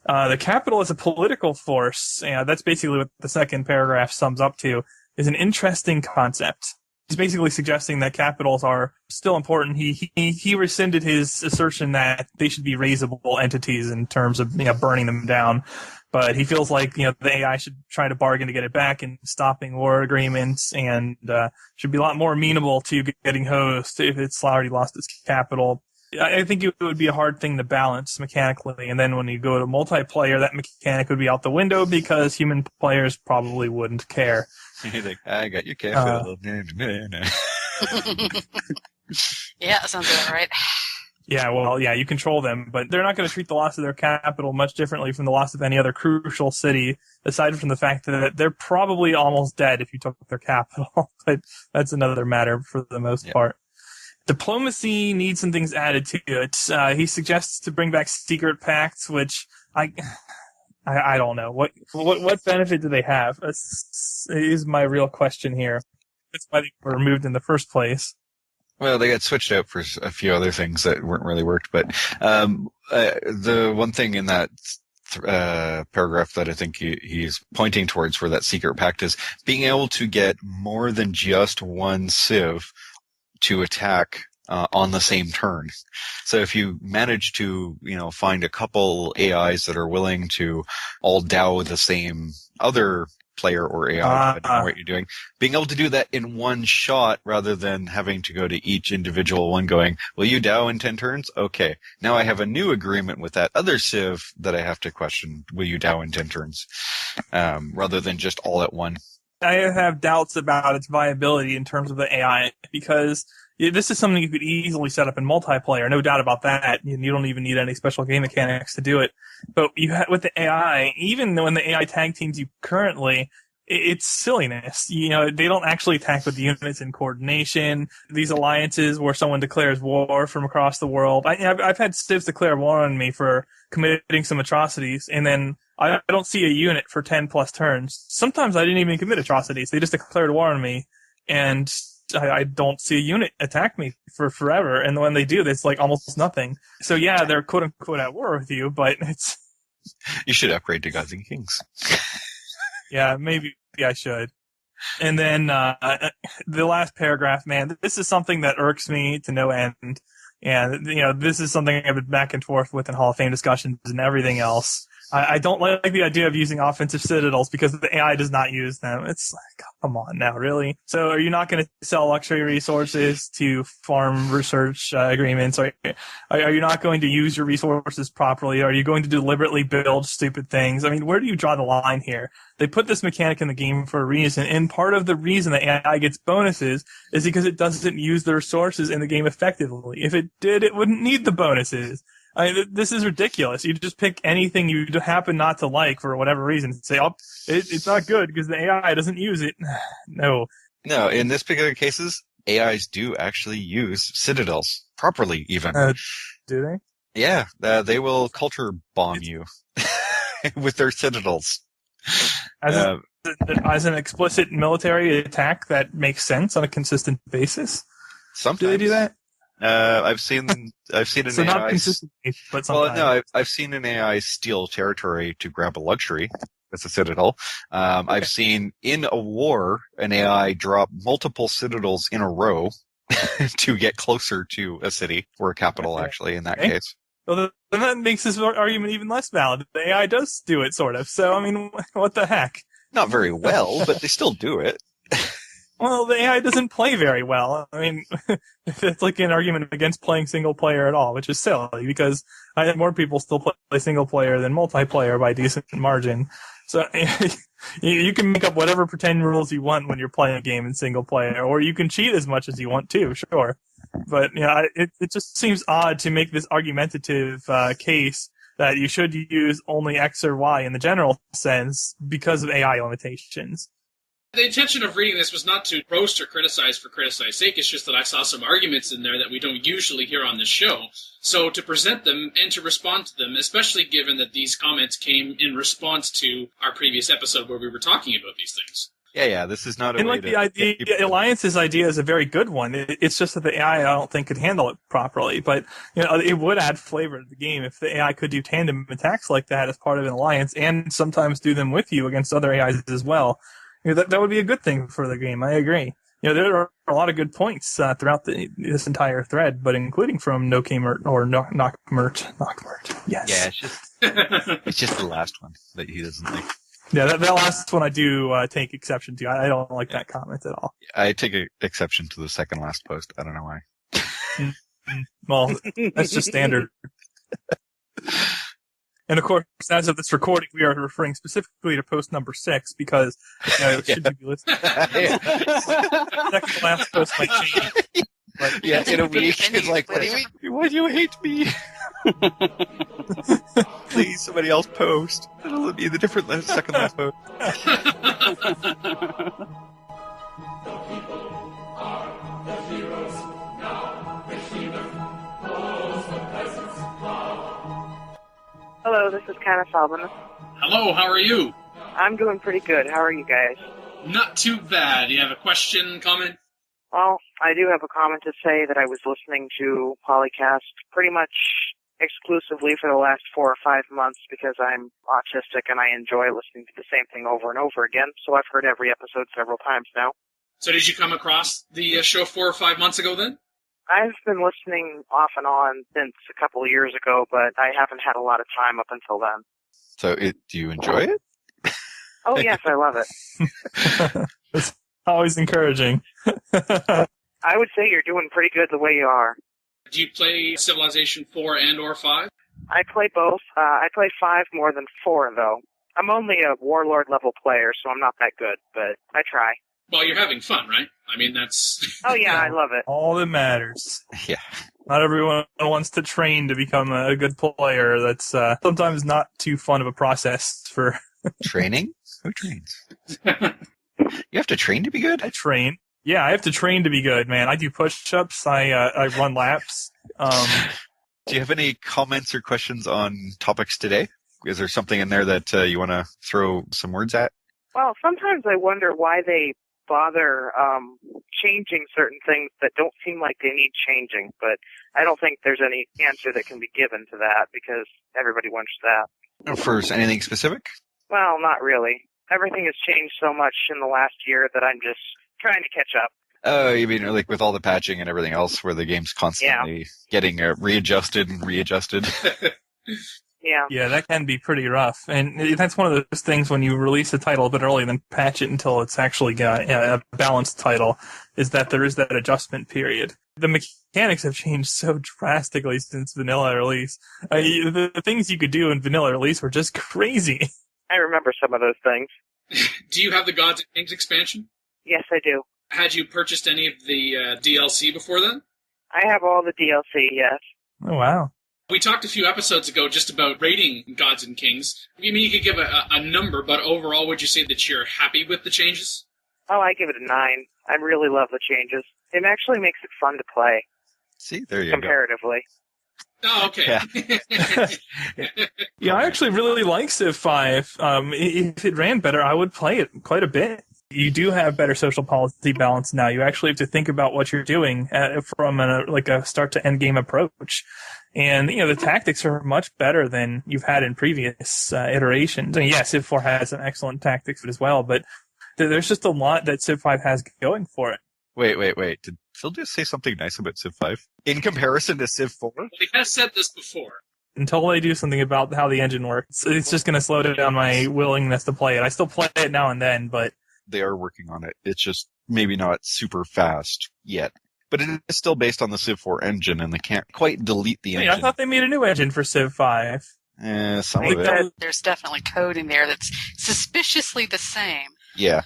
The capital as a political force, that's basically what the second paragraph sums up to, is an interesting concept. He's basically suggesting that capitals are still important. He rescinded his assertion that they should be raisable entities in terms of burning them down, but he feels like the AI should try to bargain to get it back and stopping war agreements, and should be a lot more amenable to getting host if it's already lost its capital. I think it would be a hard thing to balance mechanically, and then when you go to multiplayer, that mechanic would be out the window because human players probably wouldn't care. He's like, I got your capital. Yeah, that sounds about right. Yeah, well, yeah, you control them, but they're not going to treat the loss of their capital much differently from the loss of any other crucial city, aside from the fact that they're probably almost dead if you took their capital. But that's another matter for the most part. Diplomacy needs some things added to it. He suggests to bring back secret pacts, which I don't know. What benefit do they have? Is my real question here. That's why they were removed in the first place. Well, they got switched out for a few other things that weren't really worked, but the one thing in that paragraph that I think he's pointing towards for that secret pact is being able to get more than just one civ to attack on the same turn. So if you manage to, find a couple AIs that are willing to all dow the same other player or AI, depending on what you're doing, being able to do that in one shot rather than having to go to each individual one going, will you dow in 10 turns? Okay. Now I have a new agreement with that other civ that I have to question, will you dow in 10 turns? Rather than just all at one. I have doubts about its viability in terms of the AI, because this is something you could easily set up in multiplayer, no doubt about that. You don't even need any special game mechanics to do it. But with the AI, even when the AI tag teams you currently, it's silliness. They don't actually attack with the units in coordination. These alliances where someone declares war from across the world. I've had civs declare war on me for committing some atrocities, and then I don't see a unit for 10 plus turns. Sometimes I didn't even commit atrocities. They just declared war on me, and I don't see a unit attack me for forever. And when they do, it's like almost nothing. So yeah, they're quote unquote at war with you, but it's... You should upgrade to Gods and Kings. Yeah, maybe I should. And then the last paragraph, man, this is something that irks me to no end. And, this is something I've been back and forth with in Hall of Fame discussions and everything else. I don't like the idea of using offensive citadels because the AI does not use them. It's like, come on now, really? So are you not going to sell luxury resources to farm research agreements? Are you not going to use your resources properly? Are you going to deliberately build stupid things? I mean, where do you draw the line here? They put this mechanic in the game for a reason, and part of the reason that AI gets bonuses is because it doesn't use the resources in the game effectively. If it did, it wouldn't need the bonuses. I mean, this is ridiculous. You just pick anything you happen not to like for whatever reason and say, oh, it's not good because the AI doesn't use it. No. No, in this particular cases, AIs do actually use citadels properly, even. Do they? Yeah, they will culture bomb you with their citadels. As an explicit military attack that makes sense on a consistent basis? Sometimes. Do they do that? I've seen an so AI. Not consistently, but sometimes. Well, no, I've seen an AI steal territory to grab a luxury. That's a citadel. I've seen in a war an AI drop multiple citadels in a row to get closer to a city or a capital. Actually, in that case. Well, then that makes this argument even less valid. The AI does do it, sort of. So, I mean, what the heck? Not very well, but they still do it. Well, the AI doesn't play very well. I mean, it's like an argument against playing single player at all, which is silly because I think more people still play single player than multiplayer by a decent margin. So you can make up whatever pretend rules you want when you're playing a game in single player, or you can cheat as much as you want too, sure. But it just seems odd to make this argumentative case that you should use only X or Y in the general sense because of AI limitations. The intention of reading this was not to roast or criticize for criticize's sake. It's just that I saw some arguments in there that we don't usually hear on this show. So to present them and to respond to them, especially given that these comments came in response to our previous episode where we were talking about these things. Yeah, this is not a and way like the idea, Alliance's idea is a very good one. It's just that the AI, I don't think, could handle it properly. But it would add flavor to the game if the AI could do tandem attacks like that as part of an alliance, and sometimes do them with you against other AIs as well. That would be a good thing for the game. I agree. There are a lot of good points throughout this entire thread, but including from Nokemert or Knockmert. Yes. Yeah, it's just the last one that he doesn't like. Yeah, that last one I do take exception to. I don't like that comment at all. I take exception to the second last post. I don't know why. Well, that's just standard. And of course, as of this recording, we are referring specifically to post number 6 because it should be listed. Second to last post might change. But, in a week, it's like, why do you hate me? Please, somebody else post. It'll be the different second last post. Hello, this is Candace Albinus. Hello, how are you? I'm doing pretty good. How are you guys? Not too bad. You have a question, comment? Well, I do have a comment to say that I was listening to PolyCast pretty much exclusively for the last 4 or 5 months because I'm autistic and I enjoy listening to the same thing over and over again, so I've heard every episode several times now. So did you come across the show 4 or 5 months ago then? I've been listening off and on since a couple of years ago, but I haven't had a lot of time up until then. So do you enjoy it? Oh, yes, I love it. It's always encouraging. I would say you're doing pretty good the way you are. Do you play Civilization 4 and or 5? I play both. I play 5 more than 4, though. I'm only a warlord level player, so I'm not that good, but I try. Well, you're having fun, right? I mean, that's... Oh, yeah, I love it. All that matters. Yeah. Not everyone wants to train to become a good player. That's sometimes not too fun of a process for... Training? Who trains? You have to train to be good? I train. Yeah, I have to train to be good, man. I do push-ups. I run laps. Do you have any comments or questions on topics today? Is there something in there that you want to throw some words at? Well, sometimes I wonder why they bother changing certain things that don't seem like they need changing, but I don't think there's any answer that can be given to that because everybody wants that. For anything specific? Well, not really. Everything has changed so much in the last year that I'm just trying to catch up. Oh, you mean like with all the patching and everything else where the game's constantly getting readjusted and readjusted? Yeah, Yeah. Yeah, that can be pretty rough. And that's one of those things when you release a title a bit early and then patch it until it's actually got a balanced title, is that there is that adjustment period. The mechanics have changed so drastically since vanilla release. The things you could do in vanilla release were just crazy. I remember some of those things. Do you have the Gods and Kings expansion? Yes, I do. Had you purchased any of the DLC before then? I have all the DLC, yes. Oh, wow. We talked a few episodes ago just about rating Gods and Kings. I mean, you could give a number, but overall, would you say that you're happy with the changes? Oh, I give it a 9. I really love the changes. It actually makes it fun to play. See, there you comparatively. Oh, okay. Yeah, I actually really like Civ 5. If it ran better, I would play it quite a bit. You do have better social policy balance now. You actually have to think about what you're doing from a start to end game approach. And, the tactics are much better than you've had in previous iterations. I mean, yes, Civ 4 has some excellent tactics as well, but there's just a lot that Civ 5 has going for it. Wait. Did Phil just say something nice about Civ 5? In comparison to Civ 4? He has said this before. Until they do something about how the engine works, it's just going to slow down my willingness to play it. I still play it now and then, but... They are working on it. It's just maybe not super fast yet. But it is still based on the Civ 4 engine, and they can't quite delete the engine. I thought they made a new engine for Civ 5. Some of it. There's definitely code in there that's suspiciously the same. Yeah.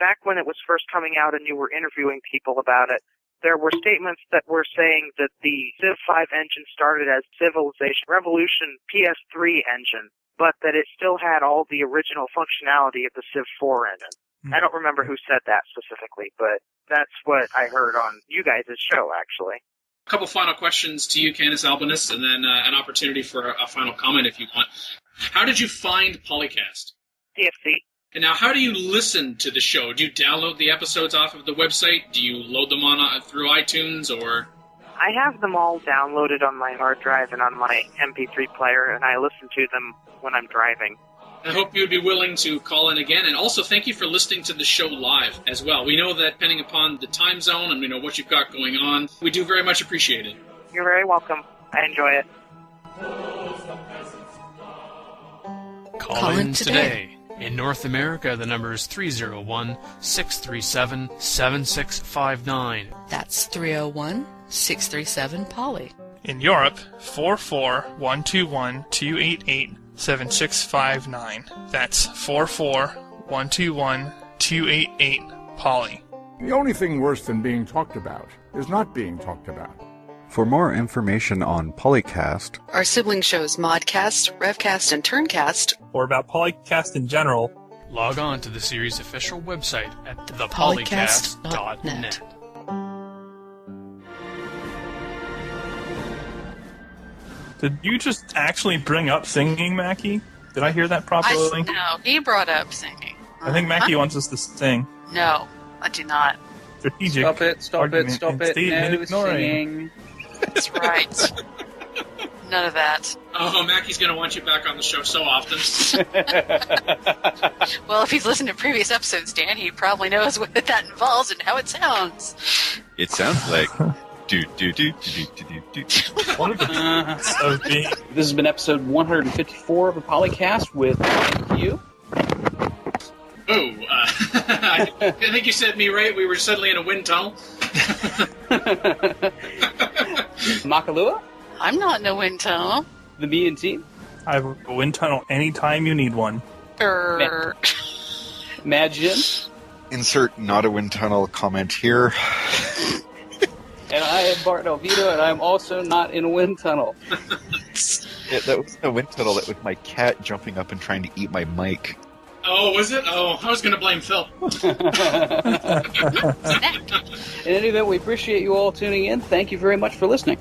Back when it was first coming out and you were interviewing people about it, there were statements that were saying that the Civ 5 engine started as Civilization Revolution PS3 engine, but that it still had all the original functionality of the Civ 4 engine. I don't remember who said that specifically, but that's what I heard on you guys' show, actually. A couple final questions to you, Candace Albinus, and then an opportunity for a final comment if you want. How did you find PolyCast? DFC. And now, how do you listen to the show? Do you download the episodes off of the website? Do you load them on through iTunes, or...? I have them all downloaded on my hard drive and on my MP3 player, and I listen to them when I'm driving. I hope you would be willing to call in again, and also thank you for listening to the show live as well. We know that depending upon the time zone and we know what you've got going on, we do very much appreciate it. You're very welcome. I enjoy it. Call in today. In North America, the number is 301-637-7659. That's 301-637-POLY. In Europe, 44121-288-7659. That's 44121-288-POLY. The only thing worse than being talked about is not being talked about. For more information on PolyCast, Our sibling shows Modcast, Revcast, and Turncast, or about PolyCast in general, log on to the series' official website at thepolycast.net. Did you just actually bring up singing, Mackie? Did I hear that properly? No, he brought up singing. I think Mackie wants us to sing. No, I do not. Strategic Stop it, argument stop and it. statement No ignoring. singing. That's right. None of that. Oh, Mackie's going to want you back on the show so often. Well, if he's listened to previous episodes, Dan, he probably knows what that involves and how it sounds. It sounds like... do. One of the so big. This has been episode 154 of the PolyCast with you. Oh, I think you said me right. We were suddenly in a wind tunnel. Makalua, I'm not in a wind tunnel. the Me and Team, I have a wind tunnel anytime you need one. Imagine, Insert not a wind tunnel comment here. and I am Bart Alvito, and I'm also not in a wind tunnel. Yeah, that was a wind tunnel. That was my cat jumping up and trying to eat my mic. Oh, was it? Oh, I was going to blame Phil. In any event, we appreciate you all tuning in. Thank you very much for listening.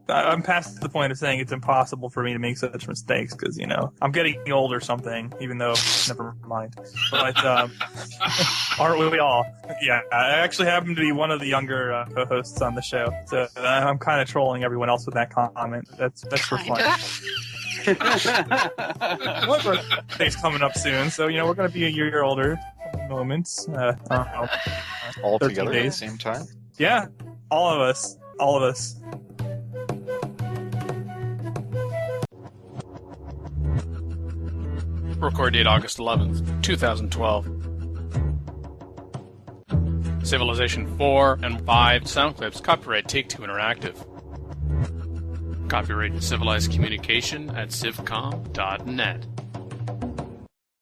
I'm past the point of saying it's impossible for me to make such mistakes because, I'm getting old or something, even though, never mind. But, aren't we all? Yeah, I actually happen to be one of the younger co-hosts on the show, so I'm kind of trolling everyone else with that comment. That's for fun. My birthday's coming up soon, so we're going to be a year older. Moments. All 13 together at the days. same time? Yeah, all of us. All of us. Record date August 11th, 2012. Civilization 4 and 5 sound clips. Copyright Take-Two Interactive. Copyright Civilized Communication at civcom.net.